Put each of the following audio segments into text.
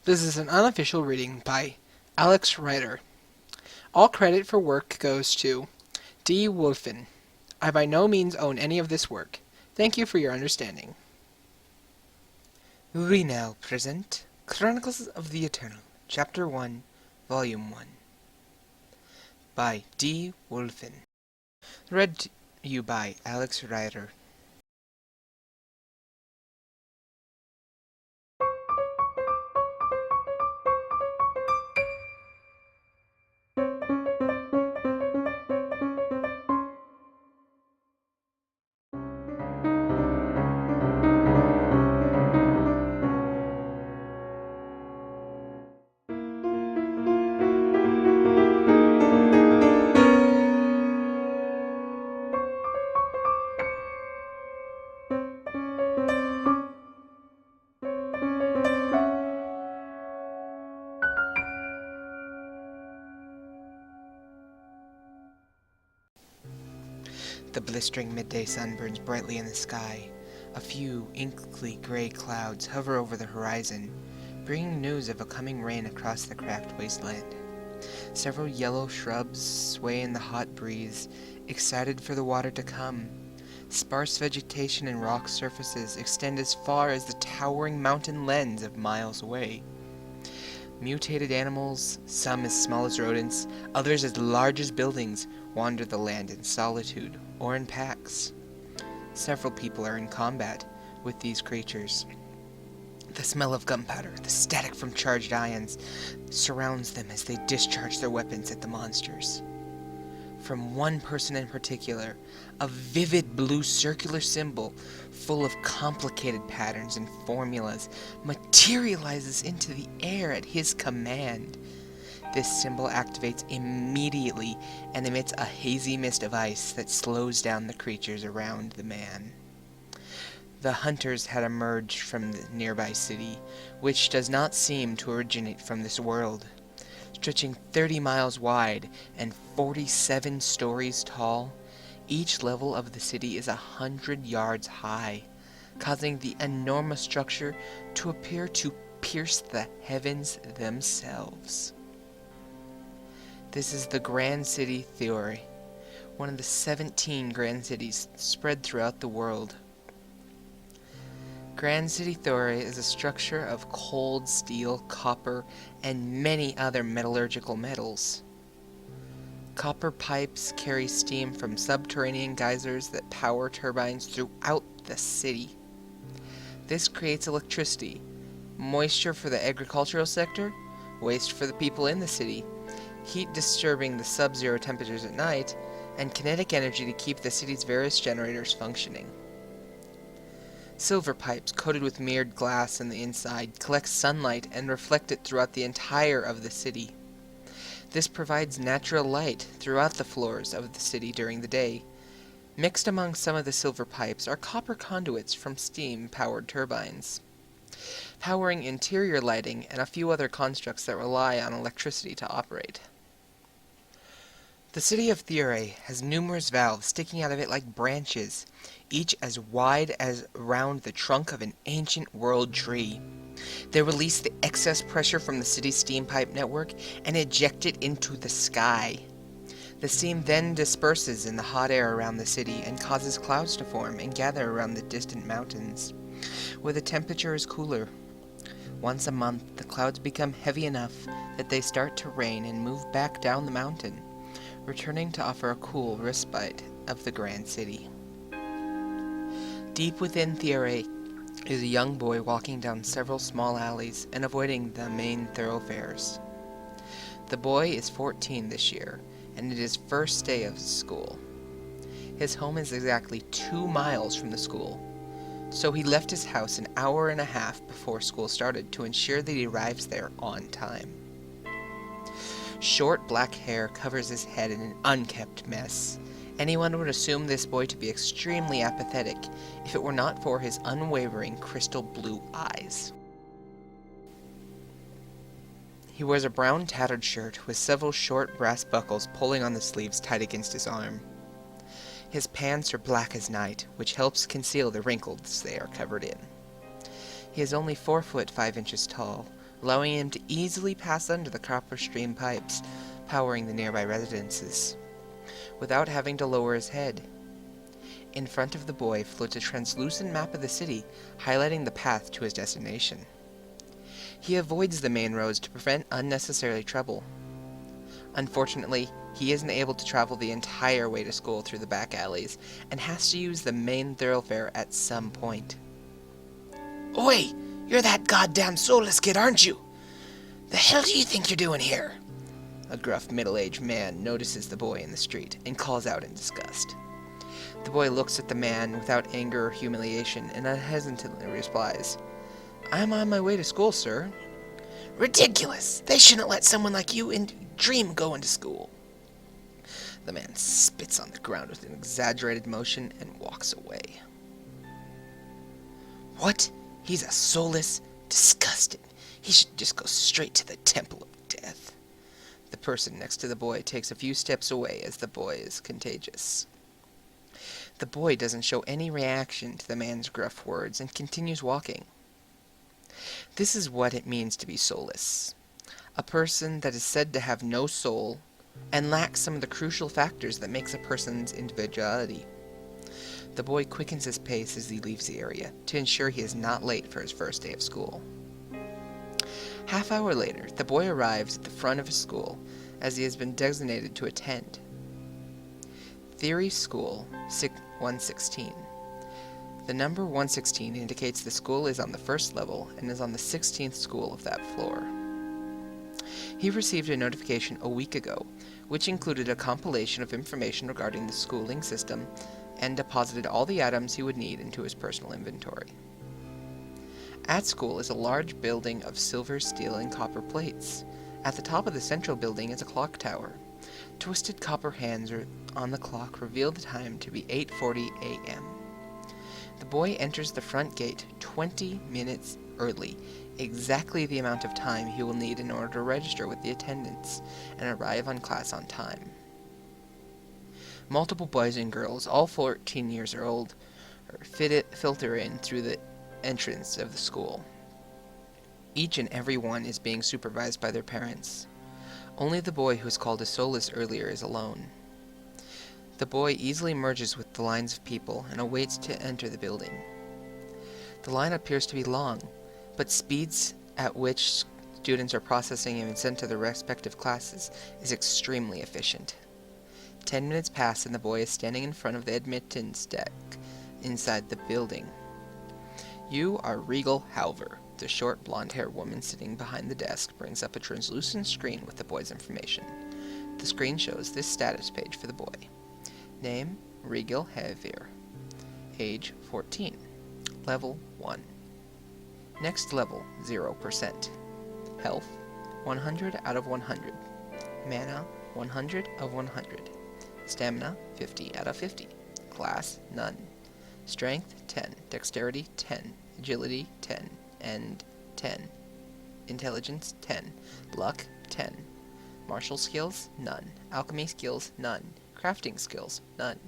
This is an unofficial reading by Alex Ryder. All credit for work goes to D. Wolfin. I by no means own any of this work. Thank you for your understanding. We now present Chronicles of the Eternal, Chapter 1, Volume 1, by D. Wolfin. Read to you by Alex Ryder. The blistering midday sun burns brightly in the sky. A few inkly gray clouds hover over the horizon, bringing news of a coming rain across the cracked wasteland. Several yellow shrubs sway in the hot breeze, excited for the water to come. Sparse vegetation and rock surfaces extend as far as the towering mountain lens of miles away. Mutated animals, some as small as rodents, others as large as buildings, wander the land in solitude or in packs. Several people are in combat with these creatures. The smell of gunpowder, the static from charged ions, surrounds them as they discharge their weapons at the monsters. From one person in particular, a vivid blue circular symbol full of complicated patterns and formulas materializes into the air at his command. This symbol activates immediately and emits a hazy mist of ice that slows down the creatures around the man. The hunters had emerged from the nearby city, which does not seem to originate from this world. Stretching 30 miles wide and 47 stories tall, each level of the city is 100 yards high, causing the enormous structure to appear to pierce the heavens themselves. This is the Grand City Theory, one of the 17 grand cities spread throughout the world. Grand City Theory is a structure of cold steel, copper, and many other metallurgical metals. Copper pipes carry steam from subterranean geysers that power turbines throughout the city. This creates electricity, moisture for the agricultural sector, waste for the people in the city, heat disturbing the sub-zero temperatures at night, and kinetic energy to keep the city's various generators functioning. Silver pipes coated with mirrored glass on the inside collect sunlight and reflect it throughout the entire of the city. This provides natural light throughout the floors of the city during the day. Mixed among some of the silver pipes are copper conduits from steam-powered turbines, powering interior lighting and a few other constructs that rely on electricity to operate. The city of Theory has numerous valves sticking out of it like branches, each as wide as around the trunk of an ancient world tree. They release the excess pressure from the city's steam pipe network and eject it into the sky. The steam then disperses in the hot air around the city and causes clouds to form and gather around the distant mountains, where the temperature is cooler. Once a month, the clouds become heavy enough that they start to rain and move back down the mountain, returning to offer a cool respite of the grand city. Deep within Theory is a young boy walking down several small alleys and avoiding the main thoroughfares. The boy is 14 this year, and it is first day of school. His home is exactly 2 miles from the school, so he left his house an hour and a half before school started to ensure that he arrives there on time. Short black hair covers his head in an unkempt mess. Anyone would assume this boy to be extremely apathetic if it were not for his unwavering crystal blue eyes. He wears a brown tattered shirt with several short brass buckles pulling on the sleeves tight against his arm. His pants are black as night, which helps conceal the wrinkles they are covered in. He is only 4 foot 5 inches tall, allowing him to easily pass under the copper stream pipes powering the nearby residences, without having to lower his head. In front of the boy floats a translucent map of the city, highlighting the path to his destination. He avoids the main roads to prevent unnecessary trouble. Unfortunately, he isn't able to travel the entire way to school through the back alleys, and has to use the main thoroughfare at some point. Oi! You're that goddamn soulless kid, aren't you? The hell do you think you're doing here? A gruff middle-aged man notices the boy in the street and calls out in disgust. The boy looks at the man without anger or humiliation and unhesitantly replies, "I'm on my way to school, sir." Ridiculous! They shouldn't let someone like you dream going to school. The man spits on the ground with an exaggerated motion and walks away. What? He's a soulless? Disgusting. He should just go straight to the Temple of Death. The person next to the boy takes a few steps away as the boy is contagious. The boy doesn't show any reaction to the man's gruff words and continues walking. This is what it means to be soulless. A person that is said to have no soul and lacks some of the crucial factors that makes a person's individuality. The boy quickens his pace as he leaves the area to ensure he is not late for his first day of school. Half-hour later, the boy arrives at the front of his school as he has been designated to attend. Theory School 116. The number 116 indicates the school is on the first level and is on the 16th school of that floor. He received a notification a week ago, which included a compilation of information regarding the schooling system and deposited all the items he would need into his personal inventory. At school is a large building of silver, steel, and copper plates. At the top of the central building is a clock tower. Twisted copper hands on the clock reveal the time to be 8:40 a.m. The boy enters the front gate 20 minutes early, exactly the amount of time he will need in order to register with the attendants and arrive on class on time. Multiple boys and girls, all 14 years old, filter in through the entrance of the school. Each and every one is being supervised by their parents. Only the boy who was called a soulless earlier is alone. The boy easily merges with the lines of people and awaits to enter the building. The line appears to be long, but speeds at which students are processing and sent to their respective classes is extremely efficient. 10 minutes pass and the boy is standing in front of the admittance desk inside the building. "You are Regal Halver." The short blonde-haired woman sitting behind the desk brings up a translucent screen with the boy's information. The screen shows this status page for the boy. Name, Regal Halver. Age, 14. Level, 1. Next level, 0%. Health, 100 out of 100. Mana, 100 of 100. Stamina, 50 out of 50. Class, none. Strength, 10. Dexterity, 10. Agility, 10. And 10. Intelligence, 10. Luck, 10. Martial skills, none. Alchemy skills, none. Crafting skills, none.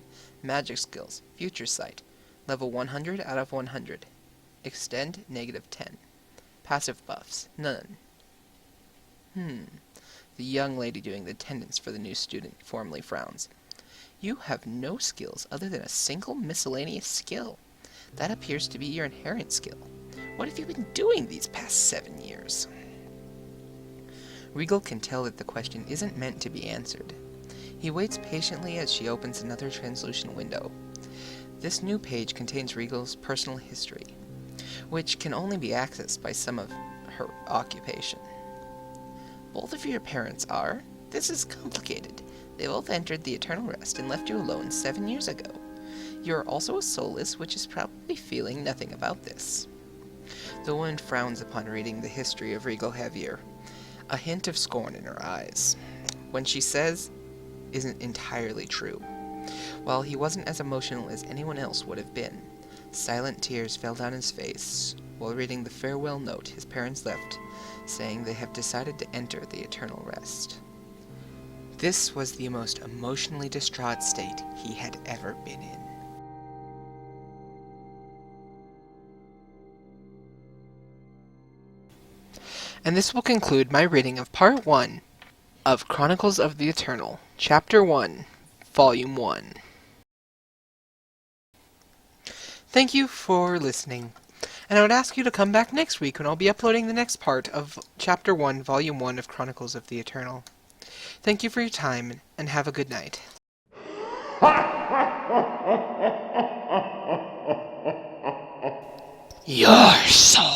Magic skills, future sight. Level 100 out of 100. Extend, -10. Passive buffs, none. The young lady doing the attendance for the new student formally frowns. "You have no skills other than a single miscellaneous skill. That appears to be your inherent skill. What have you been doing these past 7 years?" Regal can tell that the question isn't meant to be answered. He waits patiently as she opens another translucent window. This new page contains Regal's personal history, which can only be accessed by some of her occupation. "Both of your parents are? This is complicated. They both entered the Eternal Rest and left you alone 7 years ago. You are also a soulless, which is probably feeling nothing about this." The woman frowns upon reading the history of Regal Halver, a hint of scorn in her eyes. When she says isn't entirely true. While he wasn't as emotional as anyone else would have been, silent tears fell down his face while reading the farewell note his parents left, saying they have decided to enter the Eternal Rest. This was the most emotionally distraught state he had ever been in. And this will conclude my reading of Part 1 of Chronicles of the Eternal, Chapter 1, Volume 1. Thank you for listening, and I would ask you to come back next week when I'll be uploading the next part of Chapter 1, Volume 1 of Chronicles of the Eternal. Thank you for your time, and have a good night. Your soul